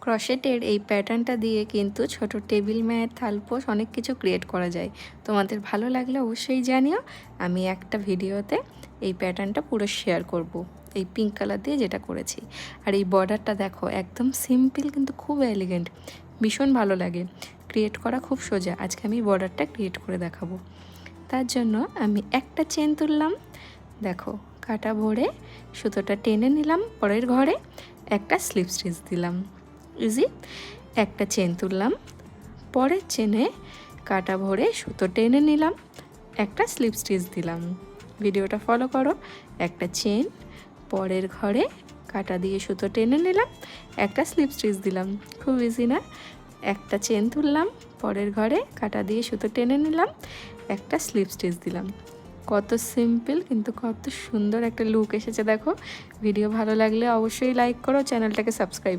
ক্রশেটের এই প্যাটার্নটা দিয়ে কিন্তু ছোট টেবিল ম্যাট, থালপোশ অনেক কিছু ক্রিয়েট করা যায়। তোমাদের ভালো লাগলে অবশ্যই জানিও। আমি একটা ভিডিওতে এই প্যাটার্নটা পুরো শেয়ার করব, এই পিঙ্ক কালার দিয়ে যেটা করেছি। আর এই বর্ডারটা দেখো, একদম সিম্পল কিন্তু খুব এলিগেন্ট, ভীষণ ভালো লাগে। ক্রিয়েট করা খুব সোজা। আজকে আমি বর্ডারটা ক্রিয়েট করে দেখাবো। তার জন্য আমি একটা চেন তুললাম, দেখো কাটা ভরে সুতোটা টেনে নিলাম, পরের ঘরে একটা স্লিপ স্টিচ দিলাম, ইজি। একটা চেন তুললাম, পরের চেনে কাটা ভরে সুতো টেনে নিলাম, একটা স্লিপ স্টিচ দিলাম। ভিডিওটা ফলো করো। একটা চেন, পরের ঘরে কাটা দিয়ে সুতো টেনে নিলাম, একটা স্লিপ স্টিচ দিলাম। খুব ইজি না? একটা চেন তুললাম, পরের ঘরে কাটা দিয়ে সুতো টেনে নিলাম, একটা স্লিপ স্টিচ দিলাম। কত সিম্পল কিন্তু কত সুন্দর একটা লুক এসেছে দেখো। ভিডিও ভালো লাগলে অবশ্যই লাইক করো, চ্যানেলটাকে সাবস্ক্রাইব